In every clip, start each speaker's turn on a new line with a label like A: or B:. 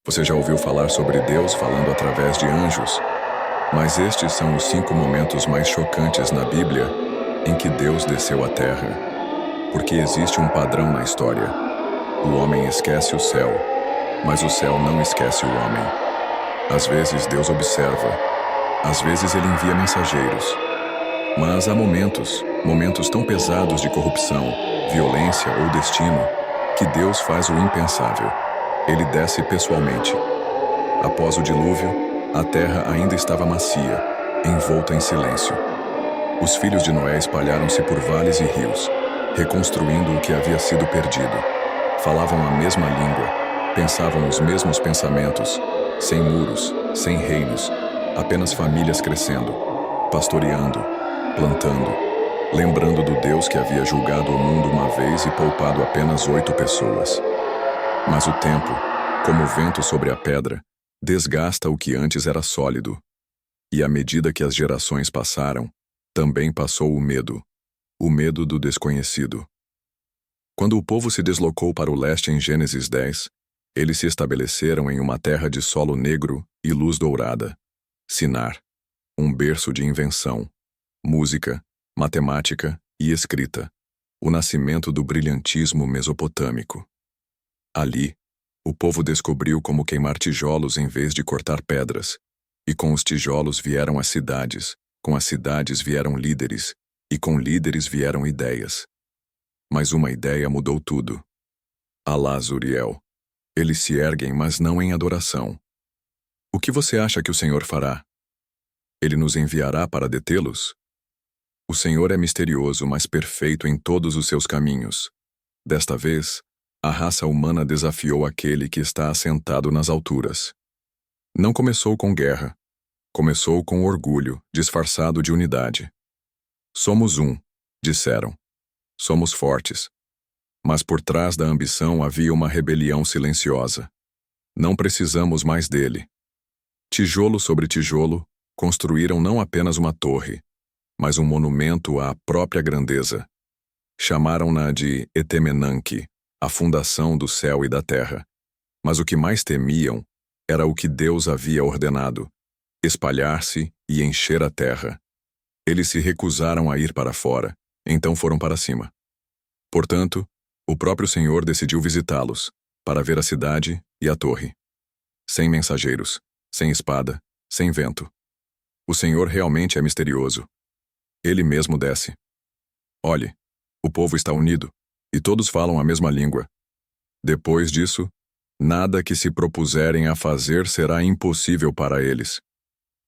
A: Você já ouviu falar sobre Deus falando através de anjos? Mas estes são os 5 momentos mais chocantes na Bíblia em que Deus desceu à Terra. Porque existe um padrão na história. O homem esquece o céu, mas o céu não esquece o homem. Às vezes Deus observa, às vezes ele envia mensageiros. Mas há momentos tão pesados de corrupção, violência ou destino, que Deus faz o impensável. Ele desce pessoalmente. Após o dilúvio, a terra ainda estava macia, envolta em silêncio. Os filhos de Noé espalharam-se por vales e rios, reconstruindo o que havia sido perdido. Falavam a mesma língua, pensavam os mesmos pensamentos, sem muros, sem reinos, apenas famílias crescendo, pastoreando, plantando, lembrando do Deus que havia julgado o mundo uma vez e poupado apenas 8 pessoas. Mas o tempo, como o vento sobre a pedra, desgasta o que antes era sólido. E à medida que as gerações passaram, também passou o medo do desconhecido. Quando o povo se deslocou para o leste em Gênesis 10, eles se estabeleceram em uma terra de solo negro e luz dourada. Sinar, um berço de invenção, música, matemática e escrita, o nascimento do brilhantismo mesopotâmico. Ali, o povo descobriu como queimar tijolos em vez de cortar pedras, e com os tijolos vieram as cidades, com as cidades vieram líderes, e com líderes vieram ideias. Mas uma ideia mudou tudo. Alá Zuriel. Eles se erguem, mas não em adoração. O que você acha que o Senhor fará? Ele nos enviará para detê-los? O Senhor é misterioso, mas perfeito em todos os seus caminhos. Desta vez, a raça humana desafiou aquele que está assentado nas alturas. Não começou com guerra. Começou com orgulho, disfarçado de unidade. Somos um, disseram. Somos fortes. Mas por trás da ambição havia uma rebelião silenciosa. Não precisamos mais dele. Tijolo sobre tijolo, construíram não apenas uma torre, mas um monumento à própria grandeza. Chamaram-na de Etemenanque, a fundação do céu e da terra. Mas o que mais temiam era o que Deus havia ordenado, espalhar-se e encher a terra. Eles se recusaram a ir para fora, então foram para cima. Portanto, o próprio Senhor decidiu visitá-los, para ver a cidade e a torre. Sem mensageiros, sem espada, sem vento. O Senhor realmente é misterioso. Ele mesmo desce. Olhe, o povo está unido, e todos falam a mesma língua. Depois disso, nada que se propuserem a fazer será impossível para eles.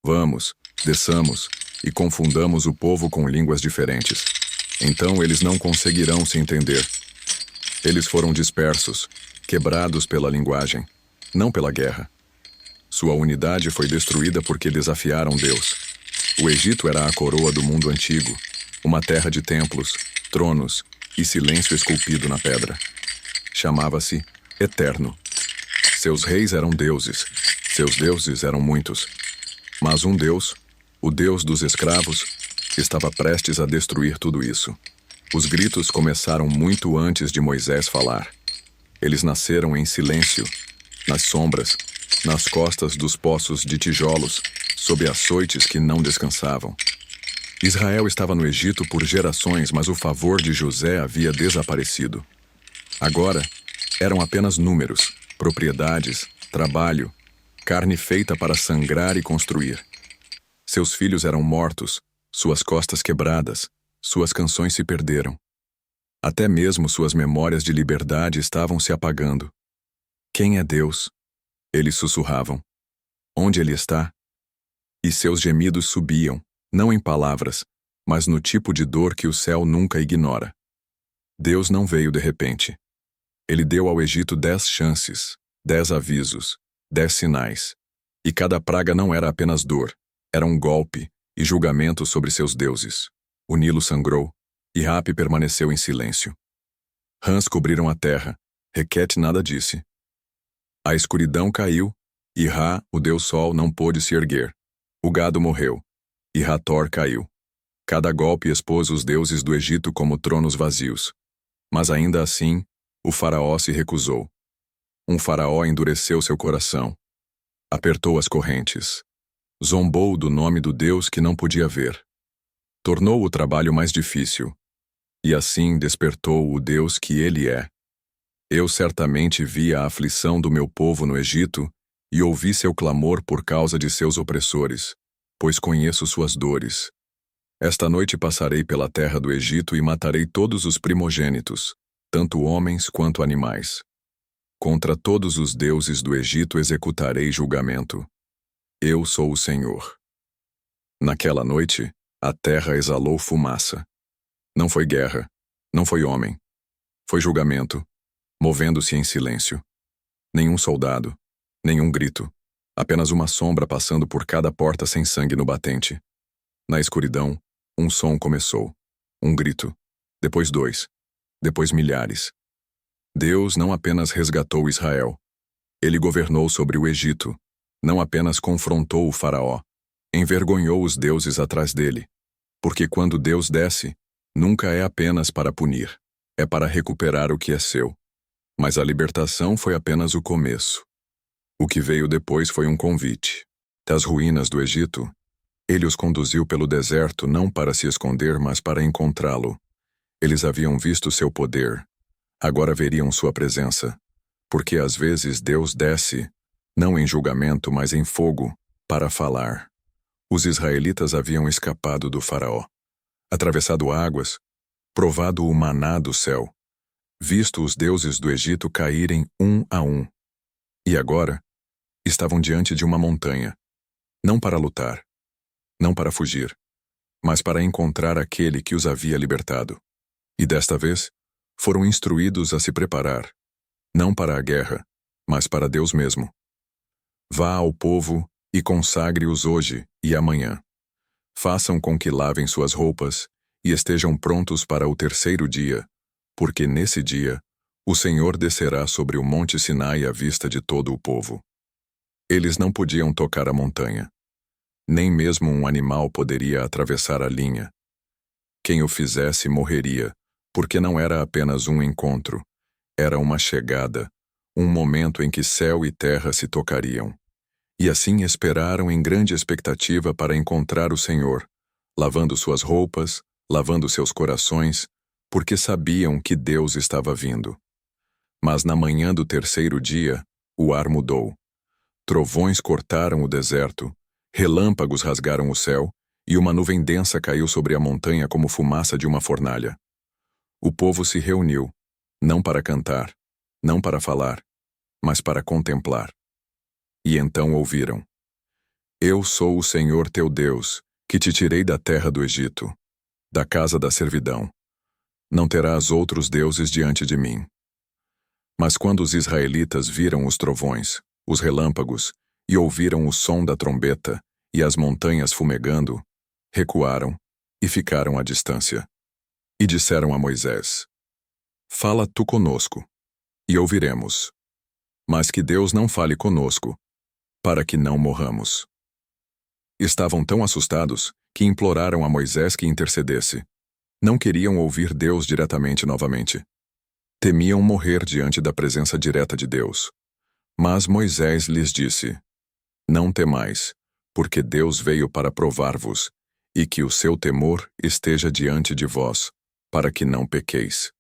A: Vamos, desçamos, e confundamos o povo com línguas diferentes. Então eles não conseguirão se entender. Eles foram dispersos, quebrados pela linguagem, não pela guerra. Sua unidade foi destruída porque desafiaram Deus. O Egito era a coroa do mundo antigo, uma terra de templos, tronos e silêncio esculpido na pedra. Chamava-se Eterno. Seus reis eram deuses, seus deuses eram muitos. Mas um Deus, o Deus dos escravos, estava prestes a destruir tudo isso. Os gritos começaram muito antes de Moisés falar. Eles nasceram em silêncio, nas sombras, nas costas dos poços de tijolos, sob açoites que não descansavam. Israel estava no Egito por gerações, mas o favor de José havia desaparecido. Agora, eram apenas números, propriedades, trabalho, carne feita para sangrar e construir. Seus filhos eram mortos, suas costas quebradas, suas canções se perderam. Até mesmo suas memórias de liberdade estavam se apagando. Quem é Deus? Eles sussurravam. Onde ele está? E seus gemidos subiam, não em palavras, mas no tipo de dor que o céu nunca ignora. Deus não veio de repente. Ele deu ao Egito 10 chances, 10 avisos, 10 sinais. E cada praga não era apenas dor, era um golpe e julgamento sobre seus deuses. O Nilo sangrou, e Rapi permaneceu em silêncio. Rãs cobriram a terra, Requete nada disse. A escuridão caiu, e Ra, o deus Sol, não pôde se erguer. O gado morreu, e Hathor caiu. Cada golpe expôs os deuses do Egito como tronos vazios. Mas ainda assim, o faraó se recusou. um faraó endureceu seu coração, apertou as correntes, zombou do nome do Deus que não podia ver, tornou o trabalho mais difícil, e assim despertou o Deus que ele é. Eu certamente vi a aflição do meu povo no Egito e ouvi seu clamor por causa de seus opressores, pois conheço suas dores. Esta noite passarei pela terra do Egito e matarei todos os primogênitos, tanto homens quanto animais. Contra todos os deuses do Egito executarei julgamento. Eu sou o Senhor. Naquela noite, a terra exalou fumaça. Não foi guerra, não foi homem. Foi julgamento, movendo-se em silêncio. Nenhum soldado, nenhum grito, apenas uma sombra passando por cada porta sem sangue no batente. Na escuridão, um som começou. Um grito, depois dois, depois milhares. Deus não apenas resgatou Israel. Ele governou sobre o Egito. Não apenas confrontou o faraó. Envergonhou os deuses atrás dele. Porque quando Deus desce, nunca é apenas para punir. É para recuperar o que é seu. Mas a libertação foi apenas o começo. O que veio depois foi um convite. Das ruínas do Egito, ele os conduziu pelo deserto não para se esconder, mas para encontrá-lo. Eles haviam visto seu poder. Agora veriam sua presença. Porque às vezes Deus desce, não em julgamento, mas em fogo, para falar. Os israelitas haviam escapado do faraó, atravessado águas, provado o maná do céu, visto os deuses do Egito caírem um a um. E agora, estavam diante de uma montanha, não para lutar, não para fugir, mas para encontrar aquele que os havia libertado. E desta vez, foram instruídos a se preparar, não para a guerra, mas para Deus mesmo. Vá ao povo e consagre-os hoje e amanhã. Façam com que lavem suas roupas e estejam prontos para o terceiro dia, porque nesse dia o Senhor descerá sobre o monte Sinai à vista de todo o povo. Eles não podiam tocar a montanha. Nem mesmo um animal poderia atravessar a linha. Quem o fizesse morreria, porque não era apenas um encontro, era uma chegada, um momento em que céu e terra se tocariam. E assim esperaram em grande expectativa para encontrar o Senhor, lavando suas roupas, lavando seus corações, porque sabiam que Deus estava vindo. Mas na manhã do terceiro dia, o ar mudou. Trovões cortaram o deserto, relâmpagos rasgaram o céu, e uma nuvem densa caiu sobre a montanha como fumaça de uma fornalha. O povo se reuniu, não para cantar, não para falar, mas para contemplar. E então ouviram: Eu sou o Senhor teu Deus, que te tirei da terra do Egito, da casa da servidão. Não terás outros deuses diante de mim. Mas quando os israelitas viram os trovões, os relâmpagos, e ouviram o som da trombeta e as montanhas fumegando, recuaram e ficaram à distância. E disseram a Moisés: Fala tu conosco, e ouviremos. Mas que Deus não fale conosco, para que não morramos. Estavam tão assustados que imploraram a Moisés que intercedesse. Não queriam ouvir Deus diretamente novamente. Temiam morrer diante da presença direta de Deus. Mas Moisés lhes disse: Não temais, porque Deus veio para provar-vos, e que o seu temor esteja diante de vós, para que não pequeis.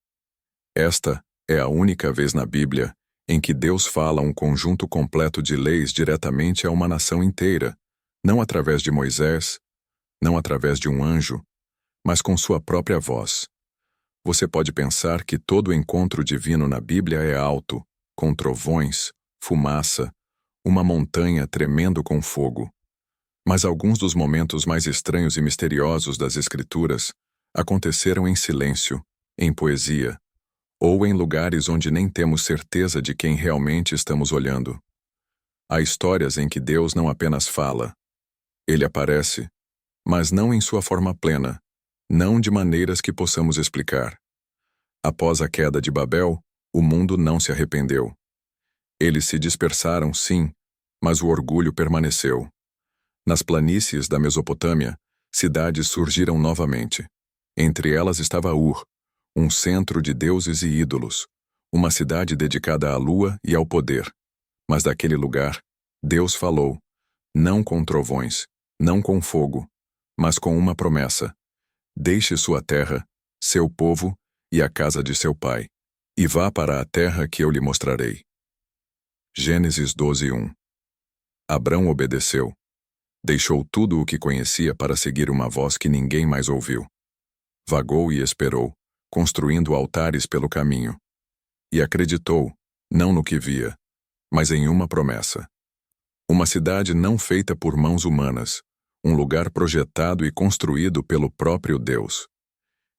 A: Esta é a única vez na Bíblia em que Deus fala um conjunto completo de leis diretamente a uma nação inteira, não através de Moisés, não através de um anjo, mas com sua própria voz. Você pode pensar que todo encontro divino na Bíblia é alto, com trovões, fumaça, uma montanha tremendo com fogo. Mas alguns dos momentos mais estranhos e misteriosos das Escrituras aconteceram em silêncio, em poesia, ou em lugares onde nem temos certeza de quem realmente estamos olhando. Há histórias em que Deus não apenas fala. Ele aparece, mas não em sua forma plena, não de maneiras que possamos explicar. Após a queda de Babel, o mundo não se arrependeu. Eles se dispersaram, sim, mas o orgulho permaneceu. Nas planícies da Mesopotâmia, cidades surgiram novamente. Entre elas estava Ur, um centro de deuses e ídolos, uma cidade dedicada à lua e ao poder. Mas daquele lugar, Deus falou, não com trovões, não com fogo, mas com uma promessa. Deixe sua terra, seu povo e a casa de seu pai, e vá para a terra que eu lhe mostrarei. Gênesis 12:1. Abrão obedeceu. Deixou tudo o que conhecia para seguir uma voz que ninguém mais ouviu. Vagou e esperou, construindo altares pelo caminho. E acreditou, não no que via, mas em uma promessa. Uma cidade não feita por mãos humanas, um lugar projetado e construído pelo próprio Deus.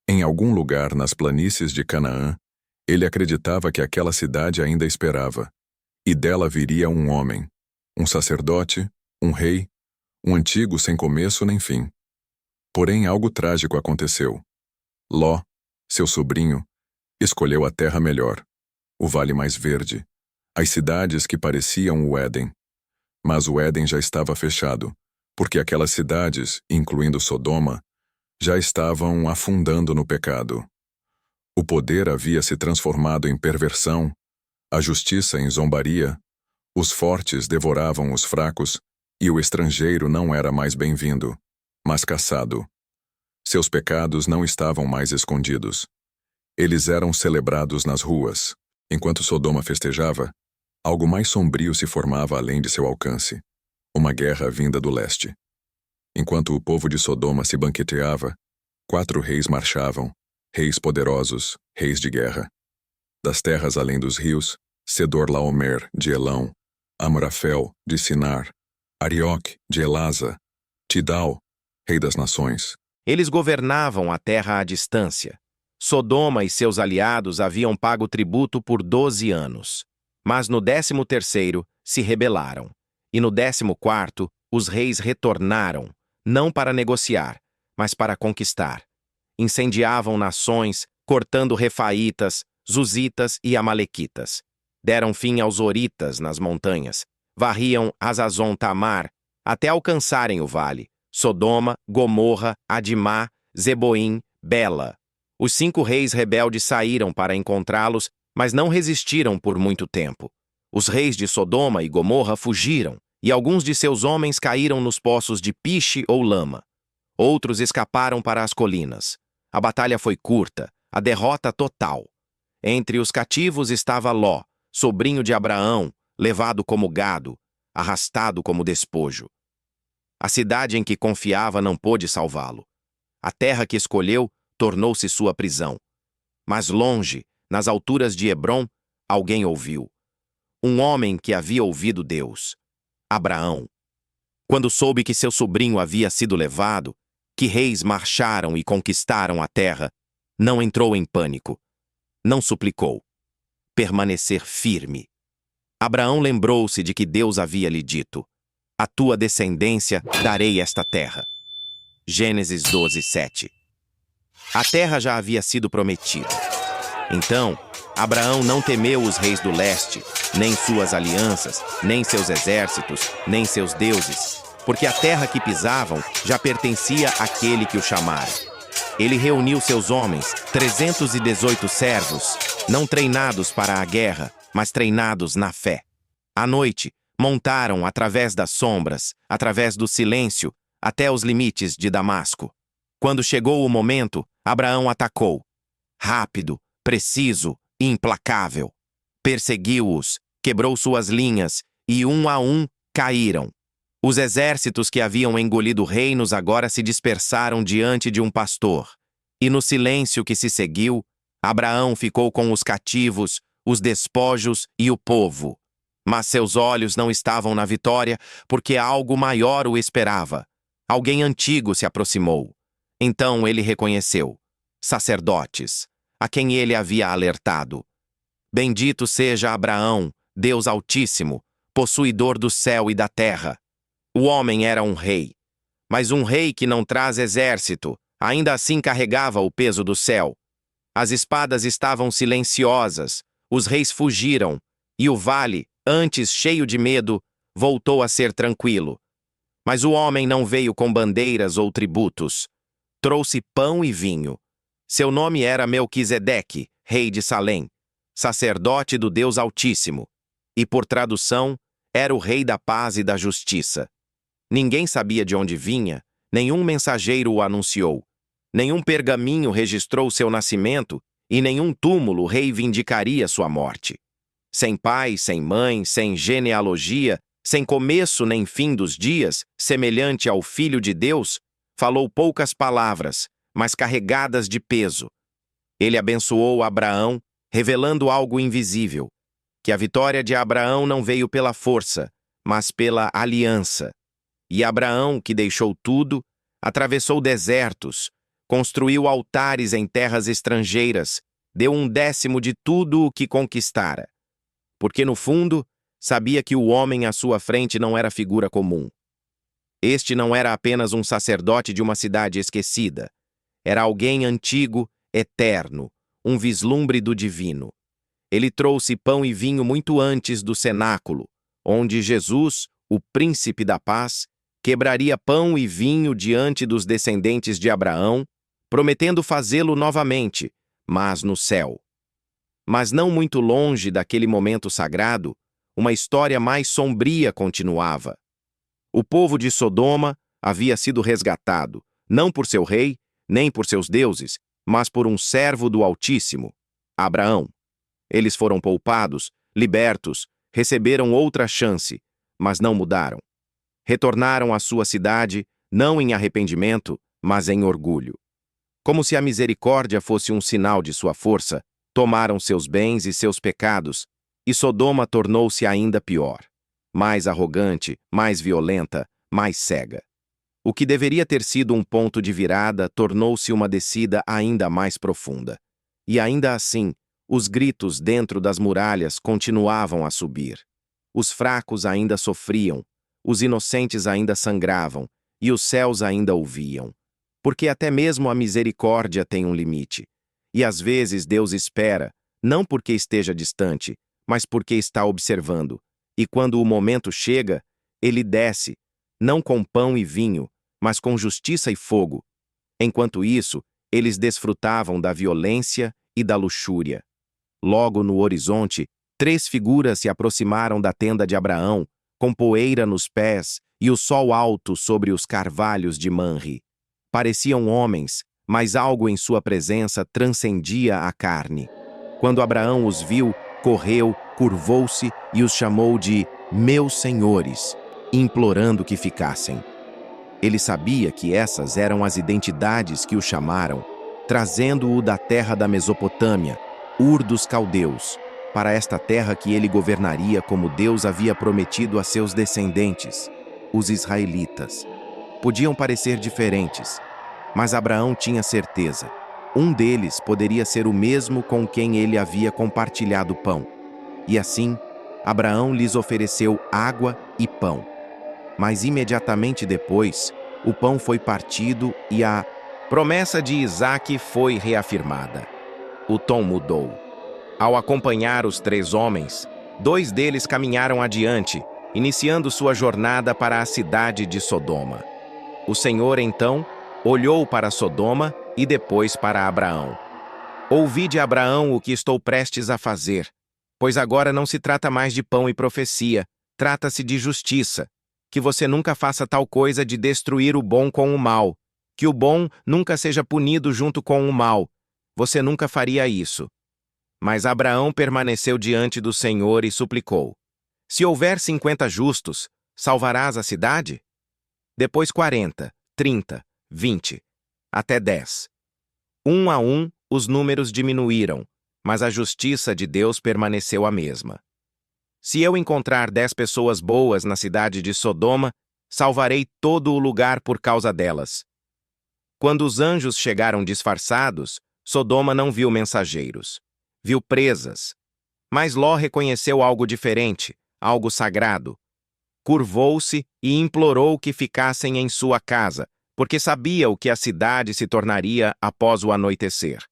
A: Em algum lugar nas planícies de Canaã, ele acreditava que aquela cidade ainda esperava, e dela viria um homem, um sacerdote, um rei, um antigo sem começo nem fim. Porém, algo trágico aconteceu. Ló, seu sobrinho, escolheu a terra melhor, o vale mais verde, as cidades que pareciam o Éden. Mas o Éden já estava fechado, porque aquelas cidades, incluindo Sodoma, já estavam afundando no pecado. O poder havia se transformado em perversão, a justiça em zombaria, os fortes devoravam os fracos e o estrangeiro não era mais bem-vindo, mas caçado. Seus pecados não estavam mais escondidos. Eles eram celebrados nas ruas. Enquanto Sodoma festejava, algo mais sombrio se formava além de seu alcance. Uma guerra vinda do leste. Enquanto o povo de Sodoma se banqueteava, 4 reis marchavam, reis poderosos, reis de guerra. Das terras além dos rios, Sedorlaomer, de Elão, Amrafel, de Sinar, Arioque, de Elasa, Tidal, rei das nações.
B: Eles governavam a terra à distância. Sodoma e seus aliados haviam pago tributo por 12 anos. Mas no 13º se rebelaram. E no 14º os reis retornaram, não para negociar, mas para conquistar. Incendiavam nações, cortando refaítas, zuzitas e amalequitas. Deram fim aos horitas nas montanhas. Varriam Hazazon Tamar, até alcançarem o vale. Sodoma, Gomorra, Adimá, Zeboim, Bela. Os 5 reis rebeldes saíram para encontrá-los, mas não resistiram por muito tempo. Os reis de Sodoma e Gomorra fugiram, e alguns de seus homens caíram nos poços de piche ou lama. Outros escaparam para as colinas. A batalha foi curta, a derrota total. Entre os cativos estava Ló, sobrinho de Abraão, levado como gado, arrastado como despojo. A cidade em que confiava não pôde salvá-lo. A terra que escolheu tornou-se sua prisão. Mas longe, nas alturas de Hebrom, alguém ouviu. Um homem que havia ouvido Deus. Abraão. Quando soube que seu sobrinho havia sido levado, que reis marcharam e conquistaram a terra, não entrou em pânico. Não suplicou. Permanecer firme. Abraão lembrou-se de que Deus havia lhe dito: a tua descendência darei esta terra. Gênesis 12:7. A terra já havia sido prometida. Então, Abraão não temeu os reis do leste, nem suas alianças, nem seus exércitos, nem seus deuses, porque a terra que pisavam já pertencia àquele que o chamara. Ele reuniu seus homens, 318 servos, não treinados para a guerra, mas treinados na fé. À noite, montaram através das sombras, através do silêncio, até os limites de Damasco. Quando chegou o momento, Abraão atacou. Rápido, preciso e implacável. Perseguiu-os, quebrou suas linhas, e um a um caíram. Os exércitos que haviam engolido reinos agora se dispersaram diante de um pastor. E no silêncio que se seguiu, Abraão ficou com os cativos, os despojos e o povo. Mas seus olhos não estavam na vitória, porque algo maior o esperava. Alguém antigo se aproximou. Então ele reconheceu sacerdotes, a quem ele havia alertado. Bendito seja Abraão, Deus Altíssimo, possuidor do céu e da terra. O homem era um rei, mas um rei que não traz exército, ainda assim carregava o peso do céu. As espadas estavam silenciosas, os reis fugiram, e o vale, antes cheio de medo, voltou a ser tranquilo. Mas o homem não veio com bandeiras ou tributos. Trouxe pão e vinho. Seu nome era Melquisedeque, rei de Salém. sacerdote do Deus Altíssimo, e, por tradução, era o Rei da Paz e da Justiça. Ninguém sabia de onde vinha, nenhum mensageiro o anunciou, nenhum pergaminho registrou seu nascimento e nenhum túmulo reivindicaria sua morte. Sem pai, sem mãe, sem genealogia, sem começo nem fim dos dias, semelhante ao Filho de Deus, falou poucas palavras, mas carregadas de peso. Ele abençoou Abraão, revelando algo invisível, que a vitória de Abraão não veio pela força, mas pela aliança. E Abraão, que deixou tudo, atravessou desertos, construiu altares em terras estrangeiras, deu 1/10 de tudo o que conquistara. Porque, no fundo, sabia que o homem à sua frente não era figura comum. Este não era apenas um sacerdote de uma cidade esquecida. Era alguém antigo, eterno, um vislumbre do divino. Ele trouxe pão e vinho muito antes do cenáculo, onde Jesus, o príncipe da paz, quebraria pão e vinho diante dos descendentes de Abraão, prometendo fazê-lo novamente, mas no céu. Mas não muito longe daquele momento sagrado, uma história mais sombria continuava. O povo de Sodoma havia sido resgatado, não por seu rei, nem por seus deuses, mas por um servo do Altíssimo, Abraão. Eles foram poupados, libertos, receberam outra chance, mas não mudaram. Retornaram à sua cidade, não em arrependimento, mas em orgulho. Como se a misericórdia fosse um sinal de sua força, tomaram seus bens e seus pecados, e Sodoma tornou-se ainda pior, mais arrogante, mais violenta, mais cega. O que deveria ter sido um ponto de virada tornou-se uma descida ainda mais profunda. E ainda assim, os gritos dentro das muralhas continuavam a subir. Os fracos ainda sofriam, os inocentes ainda sangravam, e os céus ainda ouviam. Porque até mesmo a misericórdia tem um limite. E às vezes Deus espera, não porque esteja distante, mas porque está observando. E quando o momento chega, ele desce, não com pão e vinho, mas com justiça e fogo. Enquanto isso, eles desfrutavam da violência e da luxúria. Logo no horizonte, 3 figuras se aproximaram da tenda de Abraão, com poeira nos pés e o sol alto sobre os carvalhos de Manre. Pareciam homens, mas algo em sua presença transcendia a carne. Quando Abraão os viu, correu, curvou-se e os chamou de meus senhores, implorando que ficassem. Ele sabia que essas eram as identidades que o chamaram, trazendo-o da terra da Mesopotâmia, Ur dos Caldeus, para esta terra que ele governaria como Deus havia prometido a seus descendentes, os israelitas. Podiam parecer diferentes, mas Abraão tinha certeza. Um deles poderia ser o mesmo com quem ele havia compartilhado pão. E assim, Abraão lhes ofereceu água e pão. Mas imediatamente depois, o pão foi partido e a promessa de Isaque foi reafirmada. O tom mudou. Ao acompanhar os 3 homens, 2 deles caminharam adiante, iniciando sua jornada para a cidade de Sodoma. O Senhor, então, olhou para Sodoma e depois para Abraão. Ouvi de Abraão o que estou prestes a fazer, pois agora não se trata mais de pão e profecia, trata-se de justiça. Que você nunca faça tal coisa de destruir o bom com o mal, que o bom nunca seja punido junto com o mal. Você nunca faria isso. Mas Abraão permaneceu diante do Senhor e suplicou: se houver 50 justos, salvarás a cidade? Depois 40, 30, 20, até 10. Um a um, os números diminuíram, mas a justiça de Deus permaneceu a mesma. Se eu encontrar 10 pessoas boas na cidade de Sodoma, salvarei todo o lugar por causa delas. Quando os anjos chegaram disfarçados, Sodoma não viu mensageiros. Viu presas. Mas Ló reconheceu algo diferente, algo sagrado. Curvou-se e implorou que ficassem em sua casa, porque sabia o que a cidade se tornaria após o anoitecer.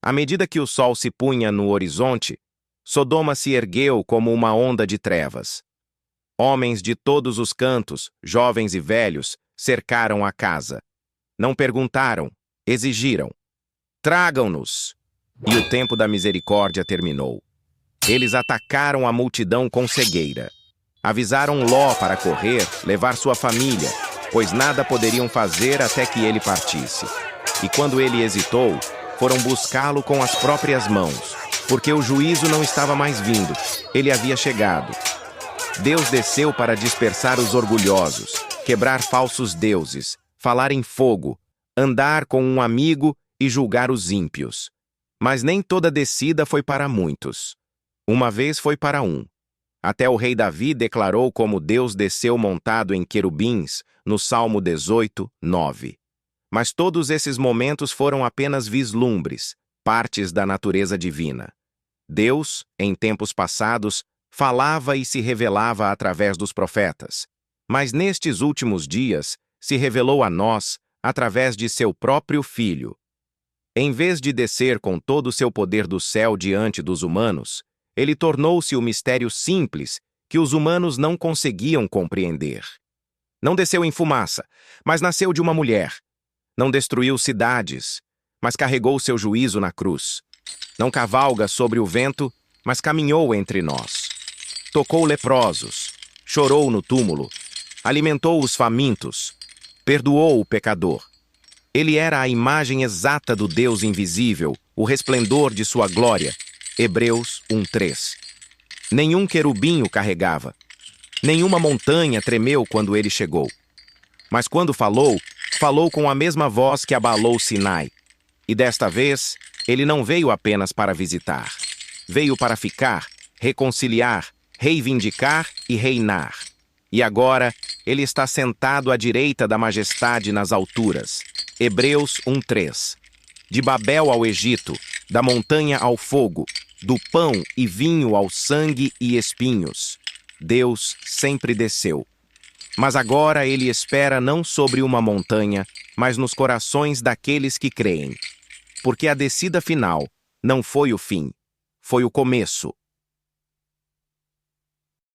B: À medida que o sol se punha no horizonte, Sodoma se ergueu como uma onda de trevas. Homens de todos os cantos, jovens e velhos, cercaram a casa. Não perguntaram, exigiram: tragam-nos! E o tempo da misericórdia terminou. Eles atacaram a multidão com cegueira. Avisaram Ló para correr, levar sua família, pois nada poderiam fazer até que ele partisse. E quando ele hesitou, foram buscá-lo com as próprias mãos, porque o juízo não estava mais vindo, ele havia chegado. Deus desceu para dispersar os orgulhosos, quebrar falsos deuses, falar em fogo, andar com um amigo e julgar os ímpios. Mas nem toda descida foi para muitos. Uma vez foi para um. Até o rei Davi declarou como Deus desceu montado em querubins, no Salmo 18, 9. Mas todos esses momentos foram apenas vislumbres, partes da natureza divina. Deus, em tempos passados, falava e se revelava através dos profetas, mas nestes últimos dias se revelou a nós através de seu próprio Filho. Em vez de descer com todo o seu poder do céu diante dos humanos, ele tornou-se o mistério simples que os humanos não conseguiam compreender. Não desceu em fumaça, mas nasceu de uma mulher. Não destruiu cidades, mas carregou seu juízo na cruz. Não cavalga sobre o vento, mas caminhou entre nós. Tocou leprosos, chorou no túmulo, alimentou os famintos, perdoou o pecador. Ele era a imagem exata do Deus invisível, o resplendor de sua glória. Hebreus 1:3. Nenhum querubim o carregava. Nenhuma montanha tremeu quando ele chegou. Mas quando falou, falou com a mesma voz que abalou Sinai. E desta vez, ele não veio apenas para visitar. Veio para ficar, reconciliar, reivindicar e reinar. E agora, ele está sentado à direita da majestade nas alturas. Hebreus 1:3. De Babel ao Egito, da montanha ao fogo, do pão e vinho ao sangue e espinhos. Deus sempre desceu. Mas agora ele espera não sobre uma montanha, mas nos corações daqueles que creem. Porque a descida final não foi o fim, foi o começo.